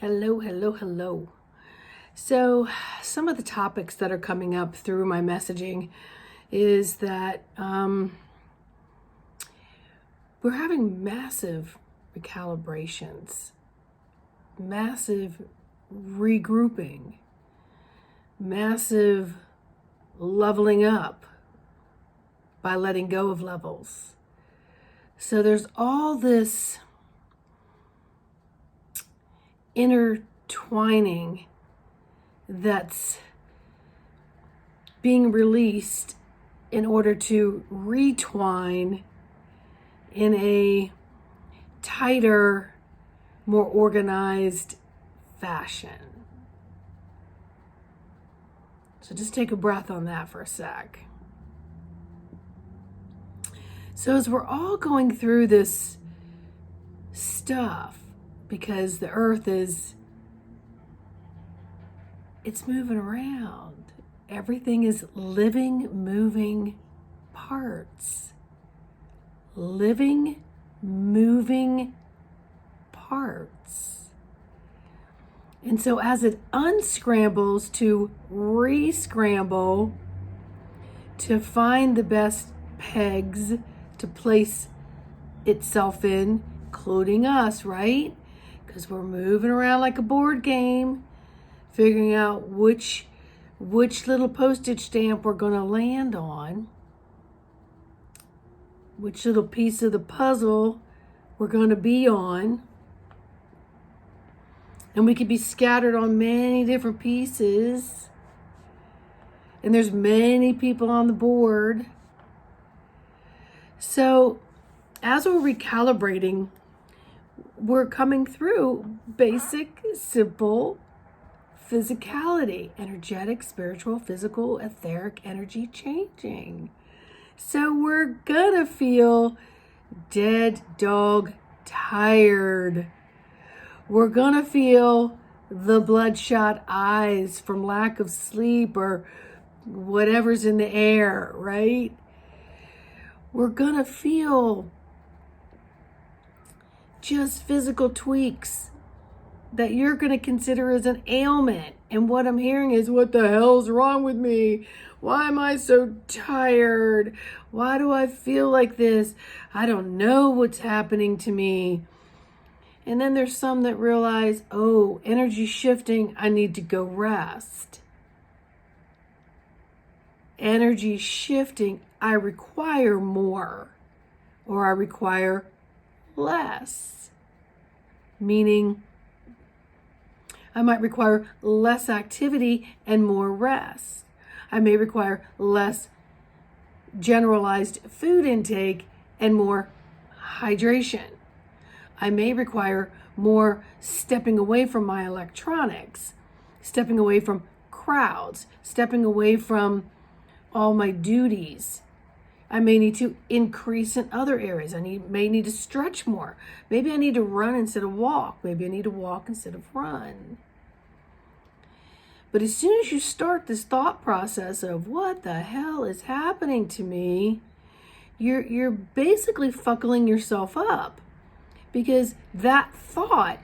Hello, hello, hello. So, some of the topics that are coming up through my messaging is that we're having massive recalibrations, massive regrouping, massive leveling up by letting go of levels. So, there's all this intertwining that's being released in order to retwine in a tighter, more organized fashion. So just take a breath on that for a sec. So as we're all going through this stuff, because the earth it's moving around. Everything is living, moving parts. Living, moving parts. And so as it unscrambles to re-scramble, to find the best pegs to place itself in, including us, right? Because we're moving around like a board game, figuring out which little postage stamp we're going to land on, which little piece of the puzzle we're going to be on. And we could be scattered on many different pieces. And there's many people on the board. So as we're recalibrating, we're coming through basic, simple physicality, energetic, spiritual, physical, etheric energy changing. So we're gonna feel dead dog tired. We're gonna feel the bloodshot eyes from lack of sleep or whatever's in the air, right? We're gonna feel just physical tweaks that you're going to consider as an ailment. And what I'm hearing is, what the hell's wrong with me? Why am I so tired? Why do I feel like this? I don't know what's happening to me. And then there's some that realize, oh, energy shifting, I need to go rest. Energy shifting, I require more, or I require less. Meaning, I might require less activity and more rest. I may require less generalized food intake and more hydration. I may require more stepping away from my electronics, stepping away from crowds, stepping away from all my duties. I may need to increase in other areas. May need to stretch more. Maybe I need to run instead of walk. Maybe I need to walk instead of run. But as soon as you start this thought process of what the hell is happening to me, you're basically fuckling yourself up, because that thought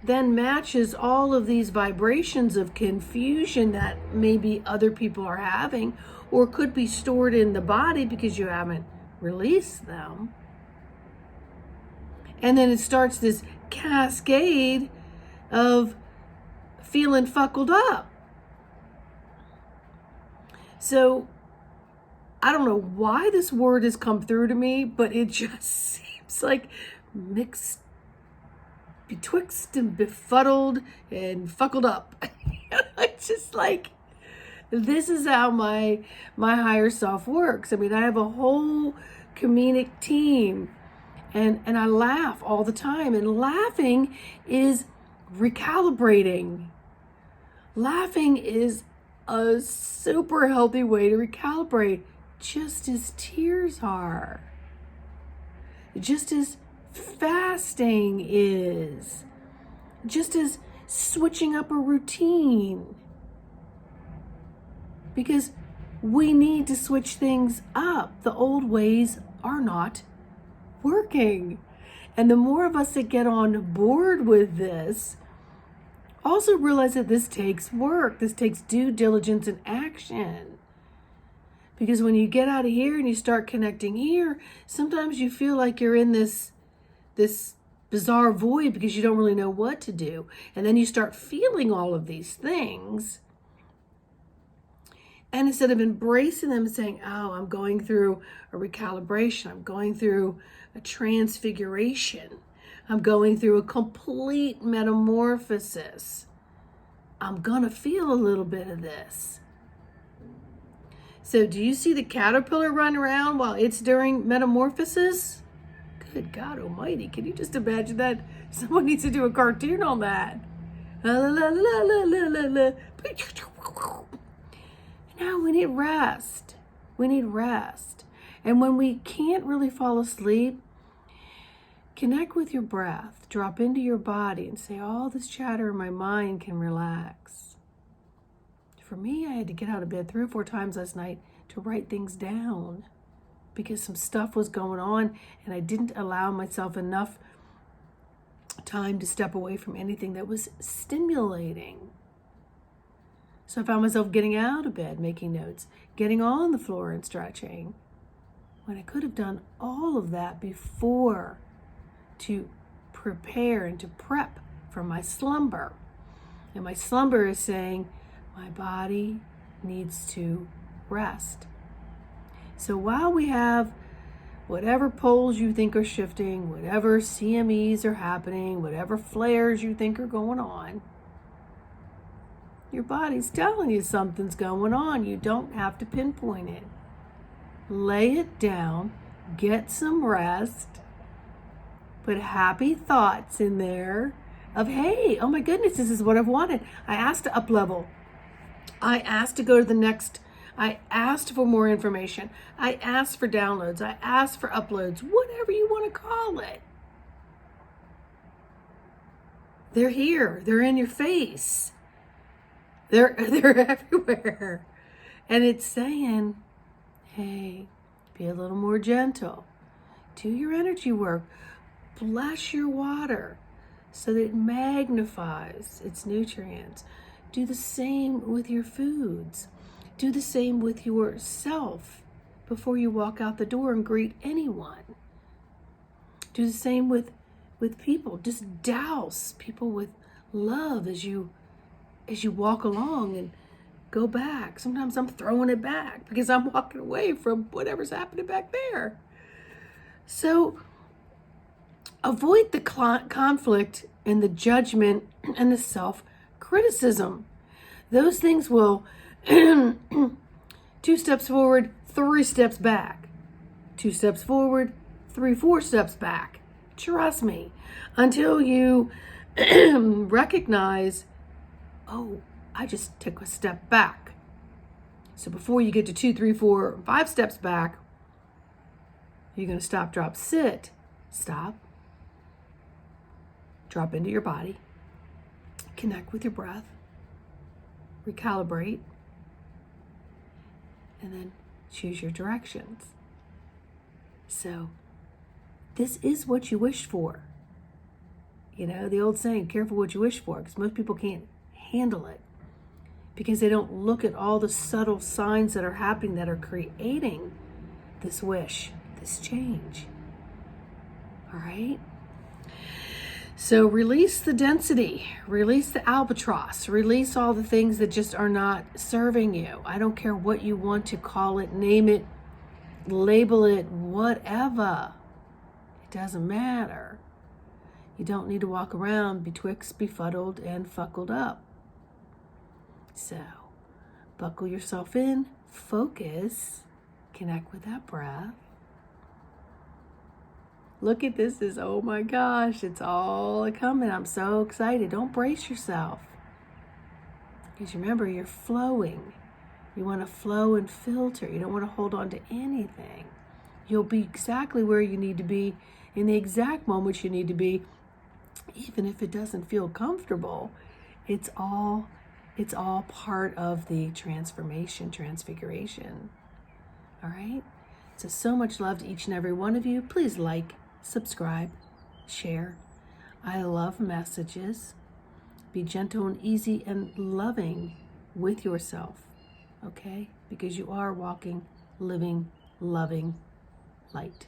then matches all of these vibrations of confusion that maybe other people are having, or could be stored in the body because you haven't released them. And then it starts this cascade of feeling fuckled up. So I don't know why this word has come through to me, but it just seems like mixed betwixt and befuddled and fuckled up. It's just like, this is how my higher self works. I mean, I have a whole comedic team, and I laugh all the time. And laughing is recalibrating. Laughing is a super healthy way to recalibrate, just as tears are. Just as fasting is. Just as switching up a routine. Because we need to switch things up. The old ways are not working. And the more of us that get on board with this, Also realize that this takes work. This takes due diligence and action. Because when you get out of here and you start connecting here, sometimes you feel like you're in this bizarre void because you don't really know what to do. And then you start feeling all of these things. And instead of embracing them and saying, oh, I'm going through a recalibration, I'm going through a transfiguration, I'm going through a complete metamorphosis, I'm going to feel a little bit of this. So do you see the caterpillar run around while it's during metamorphosis? Good God almighty, can you just imagine that? Someone needs to do a cartoon on that. La, la, la, la, la, la, la. Now we need rest. We need rest. And when we can't really fall asleep, connect with your breath. Drop into your body and say, all this chatter in my mind can relax. For me, I had to get out of bed 3 or 4 times last night to write things down because some stuff was going on and I didn't allow myself enough time to step away from anything that was stimulating. So I found myself getting out of bed, making notes, getting on the floor and stretching, when I could have done all of that before to prepare and to prep for my slumber. And my slumber is saying, my body needs to rest. So while we have whatever poles you think are shifting, whatever CMEs are happening, whatever flares you think are going on, your body's telling you something's going on. You don't have to pinpoint it. Lay it down, get some rest, put happy thoughts in there of, hey, oh my goodness, this is what I've wanted. I asked to up level. I asked to go to the next. I asked for more information. I asked for downloads. I asked for uploads, whatever you want to call it. They're here. They're in your face. They're everywhere. And it's saying, hey, be a little more gentle. Do your energy work. Bless your water so that it magnifies its nutrients. Do the same with your foods. Do the same with yourself before you walk out the door and greet anyone. Do the same with people. Just douse people with love as you walk along and go back. Sometimes I'm throwing it back because I'm walking away from whatever's happening back there. So avoid the conflict and the judgment and the self-criticism. Those things will 2 steps forward, 3 steps back. 2 steps forward, 3, 4 steps back. Trust me, until you recognize, oh, I just took a step back. So before you get to 2, 3, 4, 5 steps back, you're going to stop, drop, sit. Stop. Drop into your body. Connect with your breath. Recalibrate. And then choose your directions. So this is what you wish for. You know, the old saying, careful what you wish for, because most people can't handle it because they don't look at all the subtle signs that are happening that are creating this wish, this change. All right? So release the density, release the albatross, release all the things that just are not serving you. I don't care what you want to call it, name it, label it, whatever. It doesn't matter. You don't need to walk around betwixt befuddled and fuckled up. So buckle yourself in, focus, connect with that breath. Look at this, oh my gosh, it's all coming. I'm so excited. Don't brace yourself. Because remember, you're flowing. You want to flow and filter. You don't want to hold on to anything. You'll be exactly where you need to be in the exact moment you need to be, even if it doesn't feel comfortable. It's all part of the transformation, transfiguration. All right? So much love to each and every one of you. Please like, subscribe, share. I love messages. Be gentle and easy and loving with yourself, okay? Because you are walking, living, loving light.